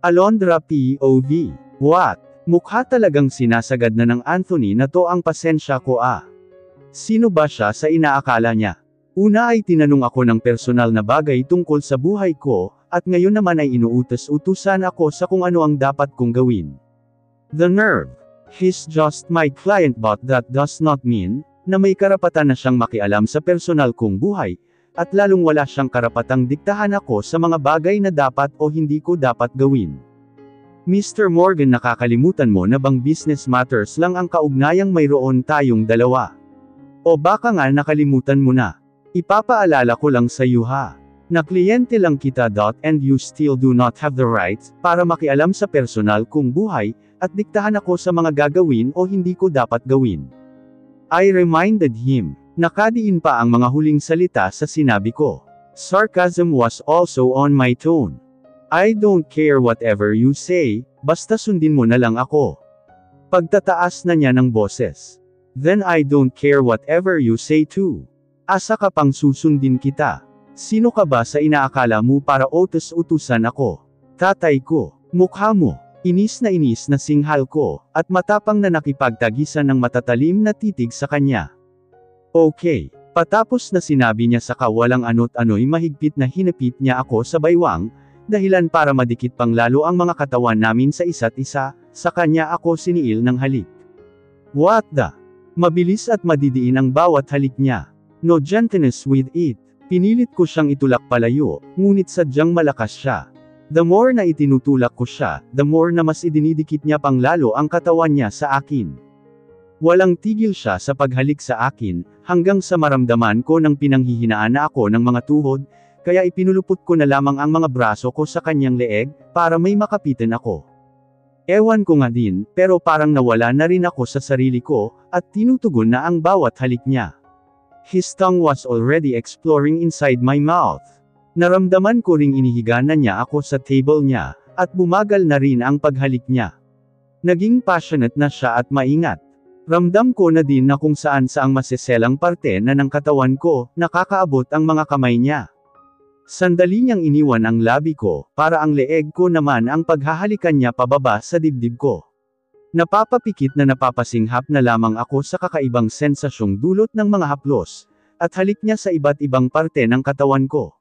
Alondra POV. What? Mukha talagang sinasagad na ng Anthony na to ang pasensya ko ah. Sino ba siya sa inaakala niya? Una ay tinanong ako ng personal na bagay tungkol sa buhay ko, at ngayon naman ay inuutos-utusan ako sa kung ano ang dapat kong gawin. The nerve. He's just my client but that does not mean, na may karapatan na siyang makialam sa personal kong buhay, at lalong wala siyang karapatang diktahan ako sa mga bagay na dapat o hindi ko dapat gawin. Mr. Morgan, nakakalimutan mo na bang business matters lang ang kaugnayang mayroon tayong dalawa? O baka nga nakalimutan mo na? Ipapaalala ko lang sa iyo ha, na kliyente lang kita. And you still do not have the right, para makialam sa personal kong buhay, at diktahan ako sa mga gagawin o hindi ko dapat gawin. I reminded him. Nakadiin pa ang mga huling salita sa sinabi ko. Sarcasm was also on my tone. I don't care whatever you say, basta sundin mo na lang ako. Pagtataas na niya ng boses. Then I don't care whatever you say too. Asa ka pang susundin kita? Sino ka ba sa inaakala mo para utos-utusan ako? Tatay ko. Mukha mo. Inis na singhal ko, at matapang na nakipagtagisan ng matatalim na titig sa kanya. Okay. Patapos na sinabi niya sa kawalang ano't-ano'y mahigpit na hinapit niya ako sa baywang, dahilan para madikit pang lalo ang mga katawan namin sa isa't isa, sa kanya ako siniil ng halik. What the? Mabilis at madidiin ang bawat halik niya. No gentleness with it. Pinilit ko siyang itulak palayo, ngunit sadyang malakas siya. The more na itinutulak ko siya, the more na mas idinidikit niya pang lalo ang katawan niya sa akin. Walang tigil siya sa paghalik sa akin, hanggang sa maramdaman ko ng pinanghihinaan na ako ng mga tuhod, kaya ipinulupot ko na lamang ang mga braso ko sa kanyang leeg, para may makapitan ako. Ewan ko nga din, pero parang nawala na rin ako sa sarili ko, at tinutugon na ang bawat halik niya. His tongue was already exploring inside my mouth. Naramdaman ko ring inihiga na niya ako sa table niya, at bumagal na rin ang paghalik niya. Naging passionate na siya at maingat. Ramdam ko na din na kung saan saang maseselang parte na ng katawan ko, nakakaabot ang mga kamay niya. Sandali niyang iniwan ang labi ko, para ang leeg ko naman ang paghahalikan niya pababa sa dibdib ko. Napapapikit na napapasinghap na lamang ako sa kakaibang sensasyong dulot ng mga haplos, at halik niya sa iba't ibang parte ng katawan ko.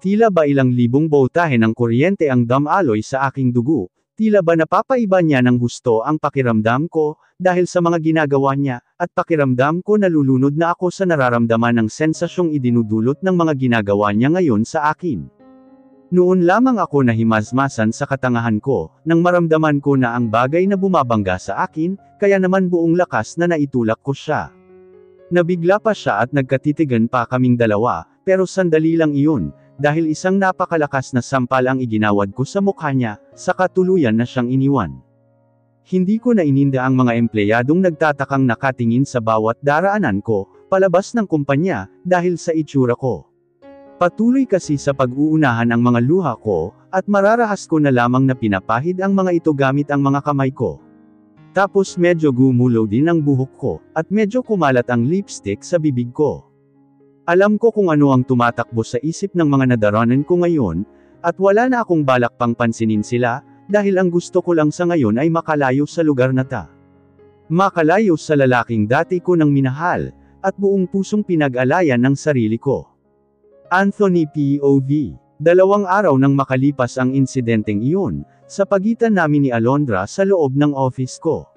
Tila ba ilang libong boltahe ng kuryente ang damaloy sa aking dugo, tila ba napapaiba niya ng husto ang pakiramdam ko, dahil sa mga ginagawa niya, at pakiramdam ko nalulunod na ako sa nararamdaman ng sensasyong idinudulot ng mga ginagawa niya ngayon sa akin. Noon lamang ako nahimasmasan sa katangahan ko, nang maramdaman ko na ang bagay na bumabangga sa akin, kaya naman buong lakas na naitulak ko siya. Nabigla pa siya at nagkatitigan pa kaming dalawa, pero sandali lang iyon, dahil isang napakalakas na sampal ang iginawad ko sa mukha niya, saka tuluyan na siyang iniwan. Hindi ko na ininda ang mga empleyadong nagtatakang nakatingin sa bawat daraanan ko, palabas ng kumpanya, dahil sa itsura ko. Patuloy kasi sa pag-uunahan ang mga luha ko, at mararahas ko na lamang na pinapahid ang mga ito gamit ang mga kamay ko. Tapos medyo gumulo din ang buhok ko, at medyo kumalat ang lipstick sa bibig ko. Alam ko kung ano ang tumatakbo sa isip ng mga nadaranan ko ngayon, at wala na akong balak pang pansinin sila, dahil ang gusto ko lang sa ngayon ay makalayo sa lugar na ta. Makalayo sa lalaking dati ko nang minahal, at buong pusong pinag-alayan ng sarili ko. Anthony POV. 2 araw nang makalipas ang insidenteng iyon, sa pagitan namin ni Alondra sa loob ng office ko.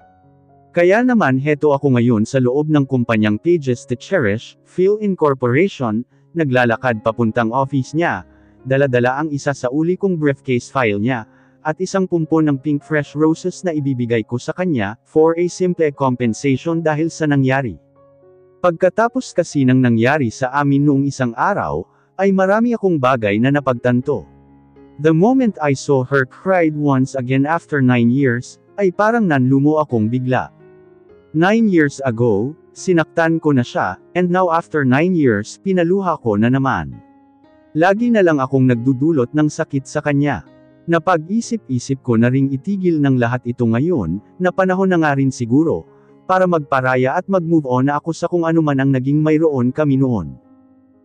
Kaya naman heto ako ngayon sa loob ng kumpanyang Pages to Cherish, Phil Incorporation, naglalakad papuntang office niya, dala-dala ang isa sa uli kong briefcase file niya, at isang pumpon ng pink fresh roses na ibibigay ko sa kanya, for a simple compensation dahil sa nangyari. Pagkatapos kasi ng nangyari sa amin noong isang araw, ay marami akong bagay na napagtanto. The moment I saw her cried once again after 9 years, ay parang nanlumo akong bigla. 9 years ago, sinaktan ko na siya, and now after 9 years, pinaluha ko na naman. Lagi na lang akong nagdudulot ng sakit sa kanya. Napag-isip-isip ko na ring itigil ng lahat ito ngayon, na panahon na nga rin siguro, para magparaya at mag-move on na ako sa kung ano man ang naging mayroon kami noon.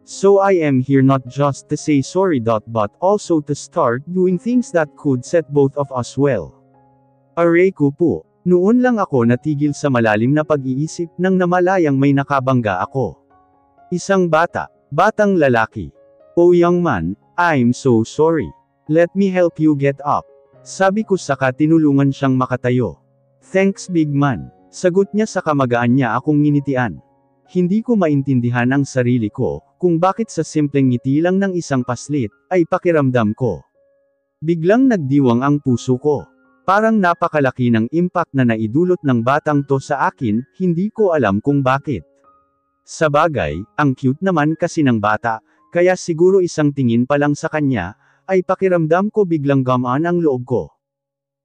So I am here not just to say sorry but also to start doing things that could set both of us well. Aray ko po. Noon lang ako natigil sa malalim na pag-iisip nang namalayang may nakabangga ako. Isang batang lalaki. "Oh young man, I'm so sorry. Let me help you get up." Sabi ko saka tinulungan siyang makatayo. "Thanks big man." Sagot niya sa kamagaan niya akong nginitian. Hindi ko maintindihan ang sarili ko, kung bakit sa simpleng ngiti lang ng isang paslit, ay pakiramdam ko. Biglang nagdiwang ang puso ko. Parang napakalaki ng impact na naidulot ng batang to sa akin, hindi ko alam kung bakit. Sabagay, ang cute naman kasi ng bata, kaya siguro isang tingin pa lang sa kanya, ay pakiramdam ko biglang gamaan ang loob ko.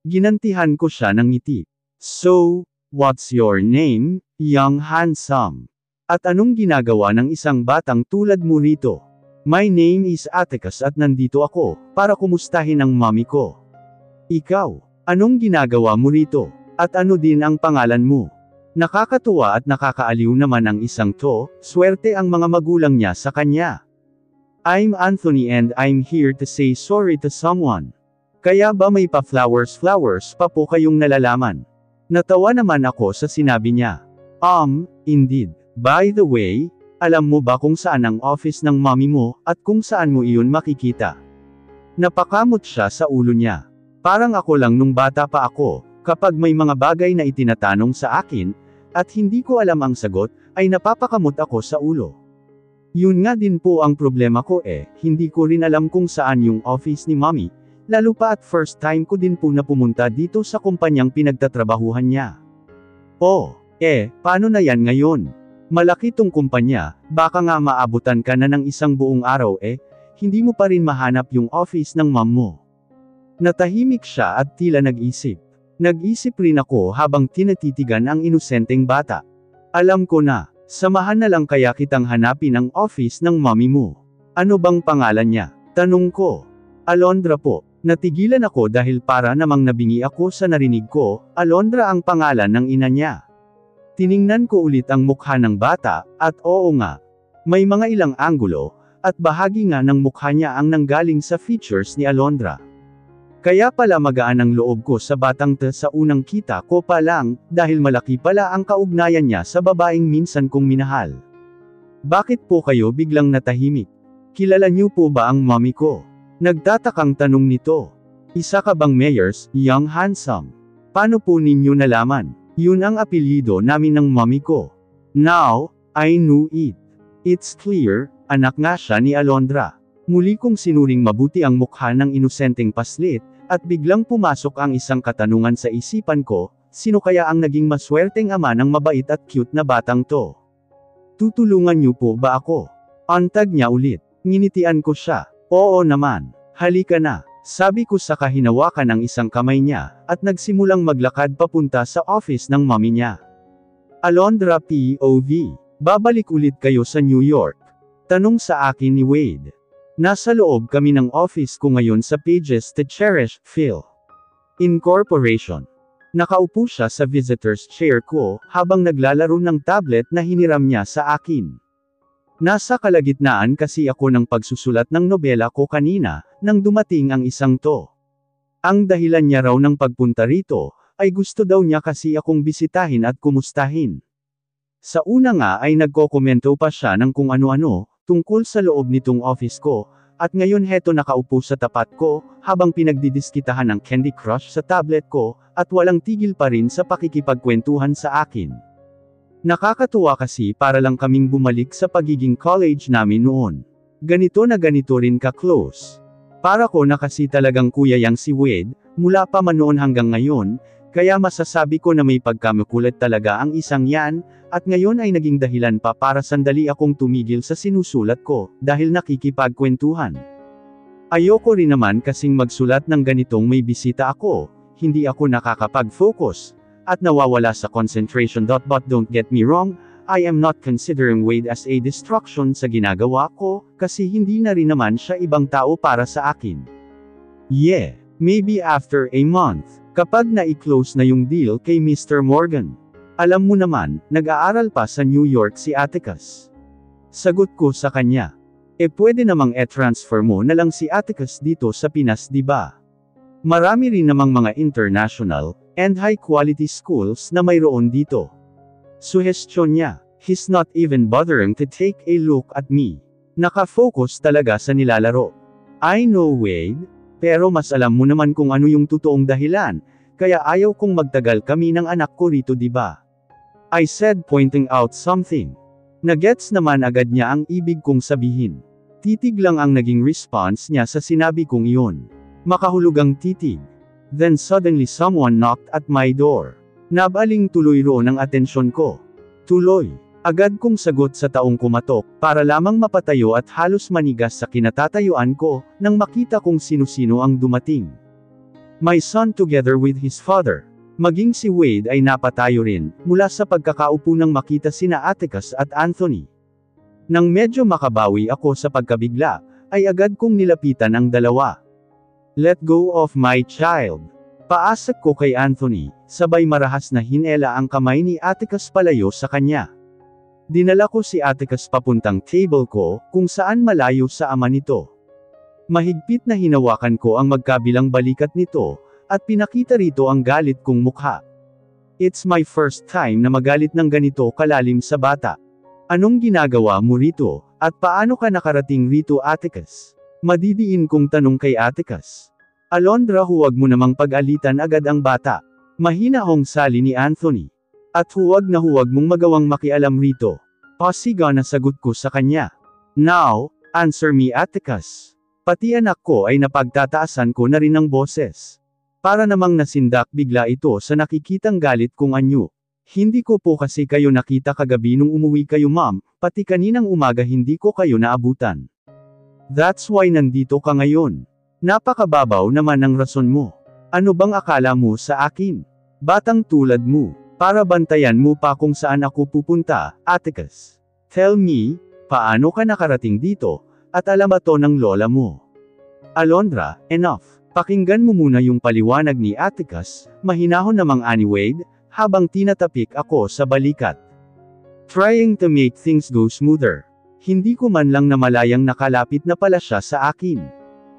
Ginantihan ko siya ng ngiti. "So, what's your name, young handsome? At anong ginagawa ng isang batang tulad mo rito?" "My name is Atticus at nandito ako, para kumustahin ang mommy ko." "Ikaw, anong ginagawa mo rito? At ano din ang pangalan mo?" Nakakatuwa at nakakaaliw naman ang isang to, swerte ang mga magulang niya sa kanya. "I'm Anthony and I'm here to say sorry to someone." "Kaya ba may pa-flowers pa po kayong nalalaman?" Natawa naman ako sa sinabi niya. Indeed. By the way, alam mo ba kung saan ang office ng mommy mo, at kung saan mo iyon makikita?" Napakamot siya sa ulo niya. Parang ako lang nung bata pa ako, kapag may mga bagay na itinatanong sa akin, at hindi ko alam ang sagot, ay napapakamot ako sa ulo. Yun nga din po ang problema ko hindi ko rin alam kung saan yung office ni mommy, lalo pa at first time ko din po na pumunta dito sa kumpanyang pinagtatrabahuhan niya. Paano na yan ngayon? Malaki tong kumpanya, baka nga maabutan ka na ng isang buong araw hindi mo pa rin mahanap yung office ng mom mo. Natahimik siya at tila nag-isip. Nag-isip rin ako habang tinatitigan ang inosenteng bata. "Alam ko na, samahan na lang kaya kitang hanapin ang office ng mommy mo." "Ano bang pangalan niya?" tanong ko. "Alondra po." Natigilan ako dahil para namang nabingi ako sa narinig ko, Alondra ang pangalan ng ina niya. Tiningnan ko ulit ang mukha ng bata, at oo nga. May mga ilang anggulo, at bahagi nga ng mukha niya ang nanggaling sa features ni Alondra. Kaya pala magaan ang loob ko sa batang to sa unang kita ko pa lang, dahil malaki pala ang kaugnayan niya sa babaeng minsan kong minahal. "Bakit po kayo biglang natahimik? Kilala niyo po ba ang mommy ko?" Nagtatakang tanong nito. "Isa ka bang mayors, young handsome? Paano po ninyo nalaman?" "Yun ang apelyido namin ng mommy ko." Now, I knew it. It's clear, anak nga siya ni Alondra. Muli kong sinuring mabuti ang mukha ng inosenteng paslit, at biglang pumasok ang isang katanungan sa isipan ko, sino kaya ang naging maswerteng ama ng mabait at cute na batang to? "Tutulungan niyo po ba ako?" Antag niya ulit. Nginitian ko siya. "Oo naman. Halika na." Sabi ko sa kahinawakan ng isang kamay niya, at nagsimulang maglakad papunta sa office ng mommy niya. "Alondra POV, babalik ulit kayo sa New York?" tanong sa akin ni Wade. "Nasa loob kami ng office ko ngayon sa Pages to Cherish, Phil Incorporation." Nakaupo siya sa visitor's chair ko, habang naglalaro ng tablet na hiniram niya sa akin. Nasa kalagitnaan kasi ako ng pagsusulat ng nobela ko kanina, nang dumating ang isang to. Ang dahilan niya raw ng pagpunta rito, ay gusto daw niya kasi akong bisitahin at kumustahin. Sa una nga ay nagkokomento pa siya ng kung ano-ano, tungkol sa loob nitong office ko, at ngayon heto nakaupo sa tapat ko, habang pinagdidiskitahan ng Candy Crush sa tablet ko, at walang tigil pa rin sa pakikipagkwentuhan sa akin. Nakakatuwa kasi para lang kaming bumalik sa pagiging college namin noon. Ganito na ganito rin ka-close. Para ko na kasi talagang kuya yang si Wade, mula pa man noon hanggang ngayon, kaya masasabi ko na may pagkamakulit talaga ang isang yan, at ngayon ay naging dahilan pa para sandali akong tumigil sa sinusulat ko, dahil nakikipagkwentuhan. Ayoko rin naman kasing magsulat ng ganitong may bisita ako, hindi ako nakakapag-focus, at nawawala sa concentration. But don't get me wrong, I am not considering Wade as a distraction sa ginagawa ko, kasi hindi na rin naman siya ibang tao para sa akin. Maybe after a month, kapag na-i-close na yung deal kay Mr. Morgan. Alam mo naman, nag-aaral pa sa New York si Atticus. Sagot ko sa kanya. Pwede namang transfer mo na lang si Atticus dito sa Pinas, di ba? Marami rin namang mga international, and high-quality schools na mayroon dito. Suhestyon niya. He's not even bothering to take a look at me. Naka-focus talaga sa nilalaro. I know, Wade, pero mas alam mo naman kung ano yung totoong dahilan, kaya ayaw kong magtagal kami ng anak ko rito, di ba? I said, pointing out something. Nagets naman agad niya ang ibig kong sabihin. Titig lang ang naging response niya sa sinabi kong iyon. Makahulugang titig. Then suddenly someone knocked at my door. Nabaling tuloy roon ang atensyon ko. Tuloy. Agad kong sagot sa taong kumatok, para lamang mapatayo at halos manigas sa kinatatayuan ko, nang makita kong sino-sino ang dumating. My son together with his father. Maging si Wade ay napatayo rin, mula sa pagkakaupo nang makita sina Atticus at Anthony. Nang medyo makabawi ako sa pagkabigla, ay agad kong nilapitan ang dalawa. Let go of my child. Paasak ko kay Anthony, sabay marahas na hinela ang kamay ni Atticus palayo sa kanya. Dinala ko si Atticus papuntang table ko, kung saan malayo sa ama nito. Mahigpit na hinawakan ko ang magkabilang balikat nito, at pinakita rito ang galit kong mukha. It's my first time na magalit ng ganito kalalim sa bata. Anong ginagawa mo rito, at paano ka nakarating rito, Atticus? Madidiin kong tanong kay Atticus. Alondra, huwag mo namang pag-alitan agad ang bata. Mahinahong sali ni Anthony. At huwag na huwag mong magawang makialam rito. Pasiga na sagot ko sa kanya. Now, answer me, Atticus. Pati anak ko ay napagtataasan ko na rin ng boses. Para namang nasindak bigla ito sa nakikitang galit kong anyo. Hindi ko po kasi kayo nakita kagabi nung umuwi kayo, ma'am, pati kaninang umaga hindi ko kayo naabutan. That's why nandito ka ngayon. Napakababaw naman ang rason mo. Ano bang akala mo sa akin? Batang tulad mo, para bantayan mo pa kung saan ako pupunta, Atticus. Tell me, paano ka nakarating dito, at alam ba to ng lola mo? Alondra, enough. Pakinggan mo muna yung paliwanag ni Atticus, mahinahon namang ani Wade, habang tinatapik ako sa balikat. Trying to make things go smoother. Hindi ko man lang namalayang nakalapit na pala siya sa akin.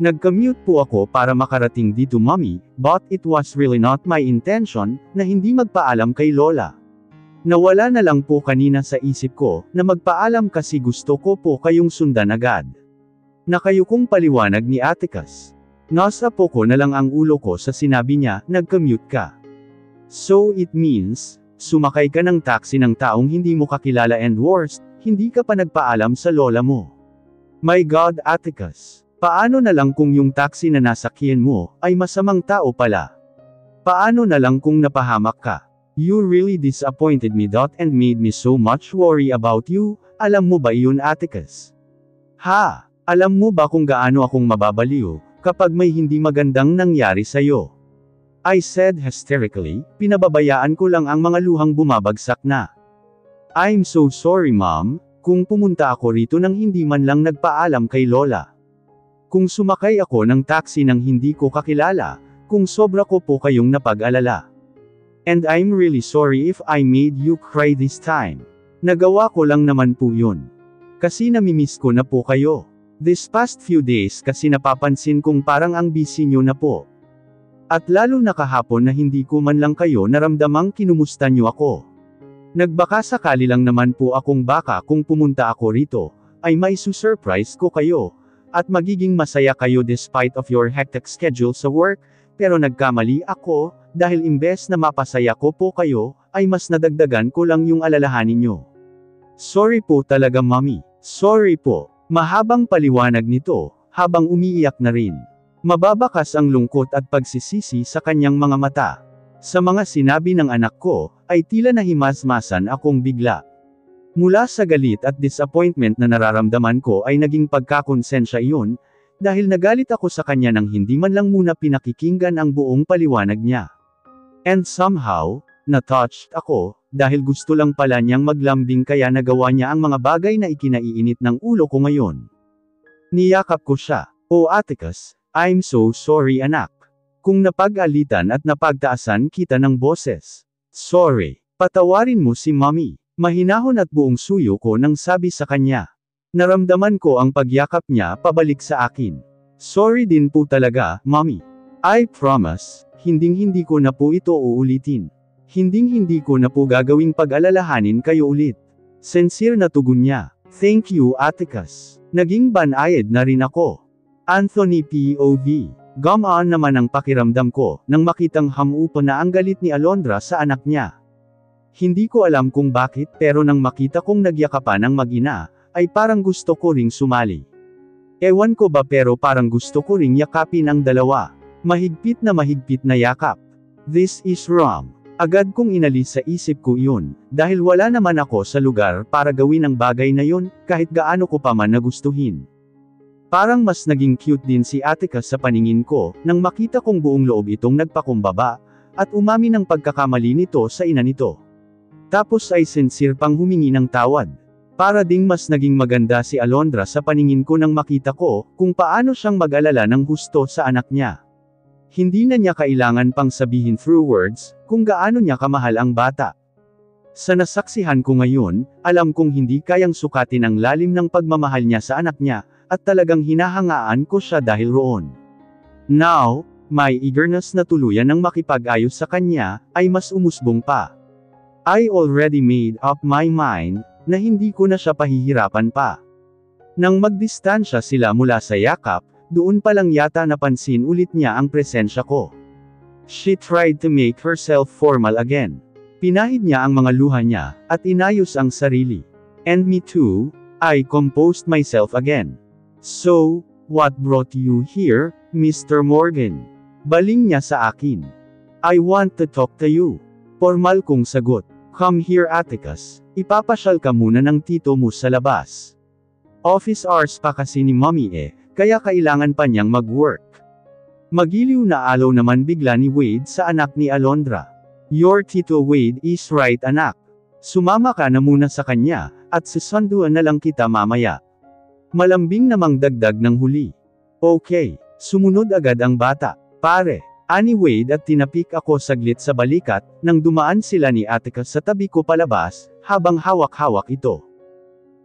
Nag-commute po ako para makarating dito, mommy, but it was really not my intention, na hindi magpaalam kay lola. Nawala na lang po kanina sa isip ko, na magpaalam kasi gusto ko po kayong sundan agad. Nakayukong paliwanag ni Atticus. Nasa po ko na lang ang ulo ko sa sinabi niya, nag-commute ka. So it means, sumakay ka ng taxi ng taong hindi mo kakilala and worst, hindi ka pa nagpaalam sa lola mo. My God, Atticus. Paano na lang kung yung taxi na nasakyan mo, ay masamang tao pala? Paano na lang kung napahamak ka? You really disappointed me, and made me so much worry about you, alam mo ba iyon, Atticus? Ha? Alam mo ba kung gaano akong mababaliw, kapag may hindi magandang nangyari sa'yo? I said hysterically, pinababayaan ko lang ang mga luhang bumabagsak na. I'm so sorry, ma'am, kung pumunta ako rito nang hindi man lang nagpaalam kay lola. Kung sumakay ako ng taxi nang hindi ko kakilala, kung sobra ko po kayong napag-alala. And I'm really sorry if I made you cry this time. Nagawa ko lang naman po yun. Kasi namimiss ko na po kayo. This past few days kasi napapansin kong parang ang busy nyo na po. At lalo na kahapon na hindi ko man lang kayo naramdamang kinumusta nyo ako. Nagbaka sakali lang naman po akong baka kung pumunta ako rito, ay maisu-surprise ko kayo, at magiging masaya kayo despite of your hectic schedule sa work, pero nagkamali ako, dahil imbes na mapasaya ko po kayo, ay mas nadagdagan ko lang yung alalahanin nyo. Sorry po talaga, mommy. Sorry po. Mahabang paliwanag nito, habang umiiyak na rin. Mababakas ang lungkot at pagsisisi sa kanyang mga mata. Sa mga sinabi ng anak ko, ay tila nahimasmasan akong bigla. Mula sa galit at disappointment na nararamdaman ko ay naging pagkakonsensya iyon, dahil nagalit ako sa kanya nang hindi man lang muna pinakikinggan ang buong paliwanag niya. And somehow, na-touched ako, dahil gusto lang pala niyang maglambing kaya nagawa niya ang mga bagay na ikinaiinit ng ulo ko ngayon. Niyakap ko siya. Oh, Atticus, I'm so sorry, anak. Kung napag-alitan at napagtaasan kita ng boses. Sorry. Patawarin mo si mommy. Mahinahon at buong suyo ko nang sabi sa kanya. Naramdaman ko ang pagyakap niya pabalik sa akin. Sorry din po talaga, Mommy. I promise, hinding-hindi ko na po ito uulitin. Hinding-hindi ko na po gagawing pag-alalahanin kayo ulit. Sincere na tugon niya. Thank you, Atticus. Naging banayad na rin ako. Anthony POV. Gumaan naman ang pakiramdam ko, nang makitang hamupa na ang galit ni Alondra sa anak niya. Hindi ko alam kung bakit, pero nang makita kong nagyakapan ang mag-ina, ay parang gusto ko ring sumali. Ewan ko ba pero parang gusto ko ring yakapin ang dalawa. Mahigpit na yakap. This is wrong. Agad kong inalis sa isip ko iyon, dahil wala naman ako sa lugar para gawin ang bagay na yun, kahit gaano ko pa man nagustuhin. Parang mas naging cute din si Atticus sa paningin ko, nang makita kong buong loob itong nagpakumbaba, at umamin ng pagkakamali nito sa ina nito. Tapos ay sincere pang humingi ng tawad. Para ding mas naging maganda si Alondra sa paningin ko nang makita ko, kung paano siyang mag-alala ng husto sa anak niya. Hindi na niya kailangan pang sabihin through words, kung gaano niya kamahal ang bata. Sa nasaksihan ko ngayon, alam kong hindi kayang sukatin ang lalim ng pagmamahal niya sa anak niya, at talagang hinahangaan ko siya dahil roon. Now, my eagerness na tuluyan ng makipag-ayos sa kanya, ay mas umusbong pa. I already made up my mind, na hindi ko na siya pahihirapan pa. Nang magdistansya sila mula sa yakap, doon pa lang yata napansin ulit niya ang presensya ko. She tried to make herself formal again. Pinahid niya ang mga luha niya, at inayos ang sarili. And me too, I composed myself again. So, what brought you here, Mr. Morgan? Baling niya sa akin. I want to talk to you. Formal kong sagot. Come here, Atticus. Ipapasyal ka muna ng tito mo sa labas. Office hours pa kasi ni Mommy kaya kailangan pa niyang mag-work. Magiliw na alaw naman bigla ni Wade sa anak ni Alondra. Your Tito Wade is right, anak. Sumama ka na muna sa kanya, at susunduan na lang kita mamaya. Malambing namang dagdag ng huli. Okay, sumunod agad ang bata. Pare, ani Wade at tinapik ako saglit sa balikat, nang dumaan sila ni Atticus sa tabi ko palabas, habang hawak-hawak ito.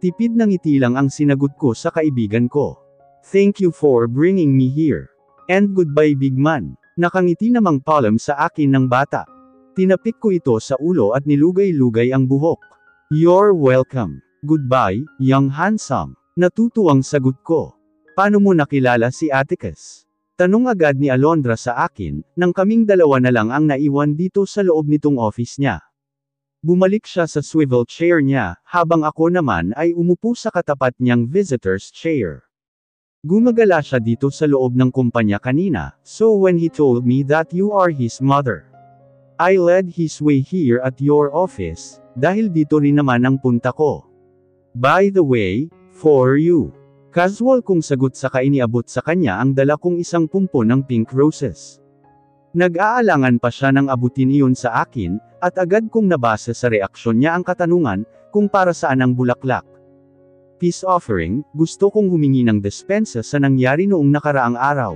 Tipid ng ngiti lang ang sinagot ko sa kaibigan ko. Thank you for bringing me here. And goodbye, big man. Nakangiti namang palm sa akin ng bata. Tinapik ko ito sa ulo at nilugay-lugay ang buhok. You're welcome. Goodbye, young handsome. Natutuwang sagot ko. Paano mo nakilala si Atticus? Tanong agad ni Alondra sa akin, nang kaming dalawa na lang ang naiwan dito sa loob nitong office niya. Bumalik siya sa swivel chair niya, habang ako naman ay umupo sa katapat niyang visitor's chair. Gumagala siya dito sa loob ng kumpanya kanina, so when he told me that you are his mother, I led his way here at your office, dahil dito rin naman ang punta ko. By the way, for you. Casual kong sagot sa kainiabot sa kanya ang dala kong isang pumpo ng pink roses. Nag-aalangan pa siya nang abutin iyon sa akin, at agad kong nabasa sa reaksyon niya ang katanungan, kung para saan ang bulaklak. Peace offering, gusto kong humingi ng dispensa sa nangyari noong nakaraang araw.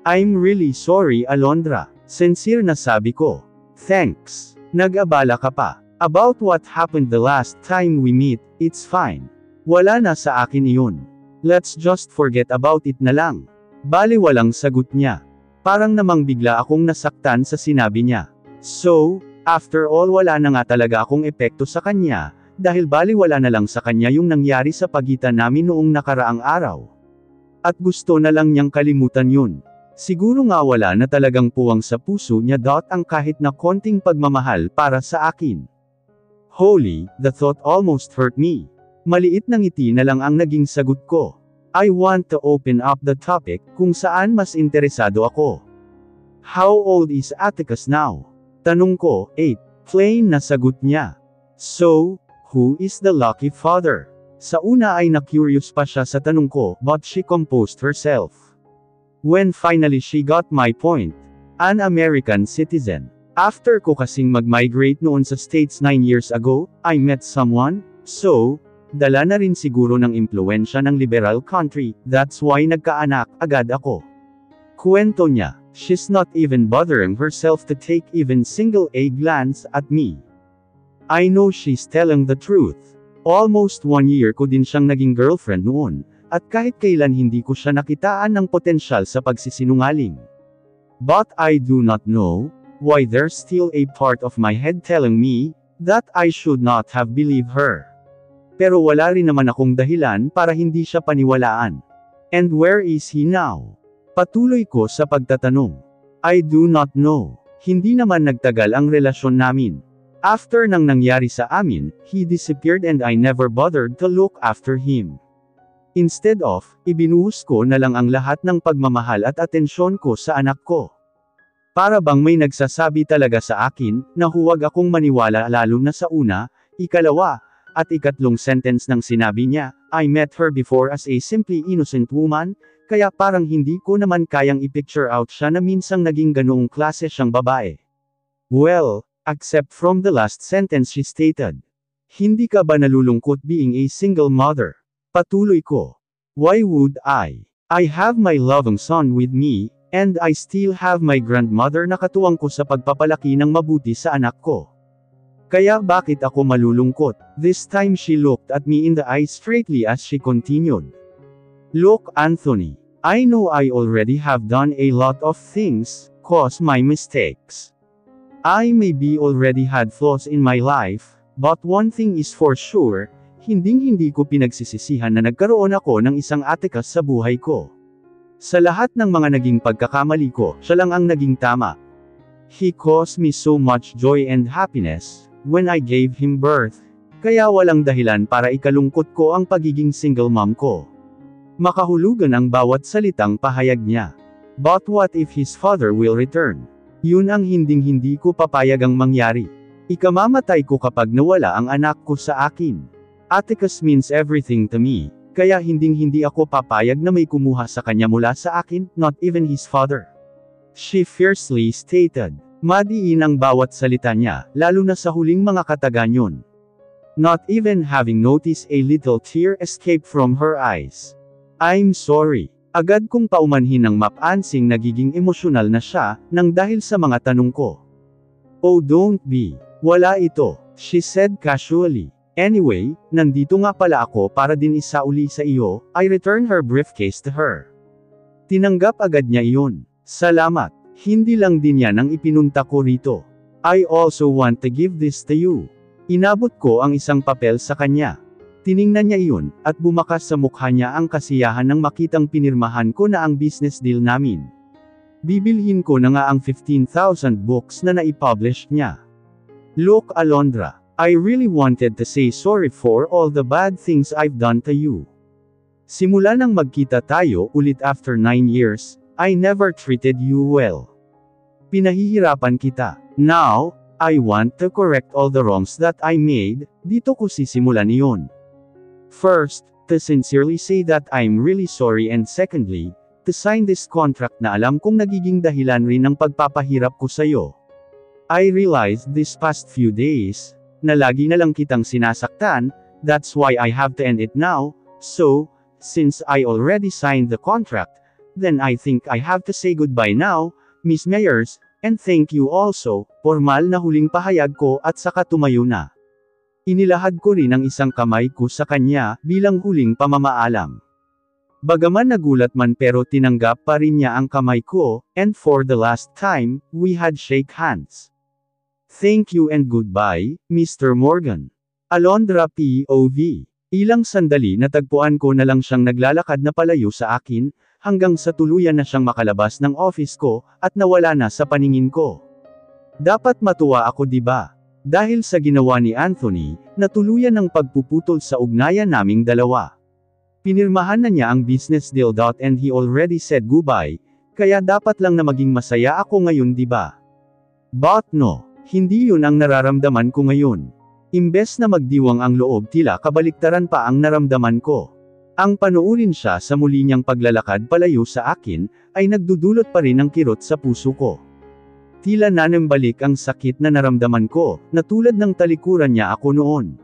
I'm really sorry, Alondra. Sincere na sabi ko. Thanks. Nag-abala ka pa. About what happened the last time we meet, it's fine. Wala na sa akin iyon. Let's just forget about it na lang. Bale walang sagot niya. Parang namang bigla akong nasaktan sa sinabi niya. So, after all wala na nga talaga akong epekto sa kanya, dahil baliwala na lang sa kanya yung nangyari sa pagitan namin noong nakaraang araw. At gusto na lang niyang kalimutan yun. Siguro nga wala na talagang puwang sa puso niya ang kahit na konting pagmamahal para sa akin. Holy, the thought almost hurt me. Maliit na ngiti na lang ang naging sagot ko. I want to open up the topic, kung saan mas interesado ako. How old is Atticus now? Tanong ko, 8. Plain na sagot niya. So, who is the lucky father? Sa una ay na-curious pa siya sa tanong ko, but she composed herself. When finally she got my point, an American citizen. After ko kasing mag-migrate noon sa States 9 years ago, I met someone, so, dala na rin siguro ng impluensya ng liberal country, that's why nagkaanak agad ako. Kwento niya, she's not even bothering herself to take even single a glance at me. I know she's telling the truth. Almost 1 year ko din siyang naging girlfriend noon, at kahit kailan hindi ko siya nakitaan ng potensyal sa pagsisinungaling. But I do not know why there's still a part of my head telling me that I should not have believed her. Pero wala rin naman akong dahilan para hindi siya paniwalaan. And where is he now? Patuloy ko sa pagtatanong. I do not know. Hindi naman nagtagal ang relasyon namin. After nang nangyari sa amin, he disappeared and I never bothered to look after him. Instead of, ibinuhos ko na lang ang lahat ng pagmamahal at atensyon ko sa anak ko. Para bang may nagsasabi talaga sa akin, na huwag akong maniwala lalo na sa una, ikalawa, at ikatlong sentence ng sinabi niya, I met her before as a simply innocent woman, kaya parang hindi ko naman kayang i-picture out siya na minsang naging ganoong klase siyang babae. Well, except from the last sentence she stated. Hindi ka ba nalulungkot being a single mother? Patuloy ko. Why would I? I have my loving son with me, and I still have my grandmother na katuwang ko sa pagpapalaki ng mabuti sa anak ko. Kaya bakit ako malulungkot? This time she looked at me in the eyes straightly as she continued. Look, Anthony. I know I already have done a lot of things, caused my mistakes. I maybe already had flaws in my life, but one thing is for sure, hindi ko pinagsisisihan na nagkaroon ako ng isang atikas sa buhay ko. Sa lahat ng mga naging pagkakamali ko, siya lang ang naging tama. He caused me so much joy and happiness, when I gave him birth, kaya walang dahilan para ikalungkot ko ang pagiging single mom ko. Makahulugan ang bawat salitang pahayag niya. But what if his father will return? Yun ang hindi ko papayagang mangyari. Ikamamatay ko kapag nawala ang anak ko sa akin. Atticus means everything to me, kaya hindi ako papayag na may kumuha sa kanya mula sa akin, not even his father. She fiercely stated. Madiin ang bawat salita niya, lalo na sa huling mga kataganyon. Not even having noticed a little tear escape from her eyes. I'm sorry. Agad kong paumanhin ng mapansing nagiging emosyonal na siya, nang dahil sa mga tanong ko. Oh, don't be. Wala ito, she said casually. Anyway, nandito nga pala ako para din isauli sa iyo. I returned her briefcase to her. Tinanggap agad niya iyon. Salamat. Hindi lang din yan ang ipinunta ko rito. I also want to give this to you. Inabot ko ang isang papel sa kanya. Tiningnan niya iyon, at bumakas sa mukha niya ang kasiyahan nang makitang pinirmahan ko na ang business deal namin. Bibilhin ko na nga ang 15,000 books na naipublish niya. Look, Alondra. I really wanted to say sorry for all the bad things I've done to you. Simula nang magkita tayo ulit after 9 years, I never treated you well. Pinahihirapan kita. Now, I want to correct all the wrongs that I made. Dito ko sisimulan iyon. First, to sincerely say that I'm really sorry, and secondly, to sign this contract na alam kong nagiging dahilan rin ng pagpapahirap ko sa'yo. I realized this past few days, na lagi na lang kitang sinasaktan, that's why I have to end it now, so, since I already signed the contract, then I think I have to say goodbye now, Miss Meyers, and thank you also, formal na huling pahayag ko at saka tumayo na. Inilahad ko rin ang isang kamay ko sa kanya, bilang huling pamamaalam. Bagaman nagulat man pero tinanggap pa rin niya ang kamay ko, and for the last time, we had shake hands. Thank you and goodbye, Mr. Morgan. Alondra POV. Ilang sandali natagpuan ko na lang siyang naglalakad na palayo sa akin, hanggang sa tuluyan na siyang makalabas ng office ko, at nawala na sa paningin ko. Dapat matuwa ako, diba? Dahil sa ginawa ni Anthony, natuluyan ng pagpuputol sa ugnayan naming dalawa. Pinirmahan na niya ang business deal. And he already said goodbye, kaya dapat lang na maging masaya ako ngayon, diba? But no. Hindi yun ang nararamdaman ko ngayon. Imbes na magdiwang ang loob, tila kabaliktaran pa ang naramdaman ko. Ang panuurin siya sa muli niyang paglalakad palayo sa akin, ay nagdudulot pa rin ng kirot sa puso ko. Tila nanambalik ang sakit na naramdaman ko, na tulad ng talikuran niya ako noon.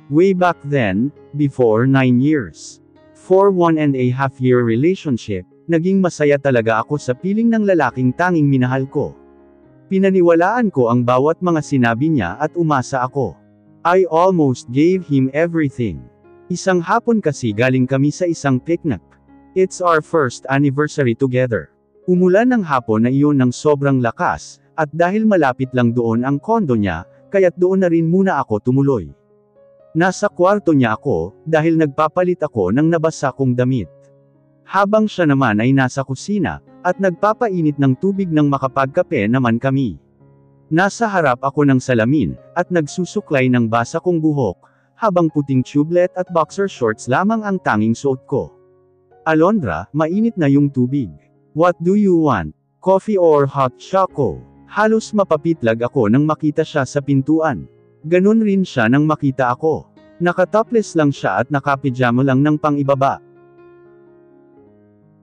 Way back then, before 9 years. For 1.5 year relationship, naging masaya talaga ako sa piling ng lalaking tanging minahal ko. Pinaniwalaan ko ang bawat mga sinabi niya at umasa ako. I almost gave him everything. Isang hapon kasi galing kami sa isang picnic. It's our first anniversary together. Umulan ng hapon na iyon ng sobrang lakas, at dahil malapit lang doon ang kondo niya, kaya't doon na rin muna ako tumuloy. Nasa kwarto niya ako, dahil nagpapalit ako ng nabasa kong damit. Habang siya naman ay nasa kusina, at nagpapainit ng tubig nang makapagkape naman kami. Nasa harap ako ng salamin, at nagsusuklay ng basa kong buhok, habang puting tubelet at boxer shorts lamang ang tanging suot ko. Alondra, mainit na yung tubig. What do you want? Coffee or hot choco? Halos mapapitlag ako nang makita siya sa pintuan. Ganun rin siya nang makita ako. Nakatopless lang siya at nakapijama lang ng pang-ibaba.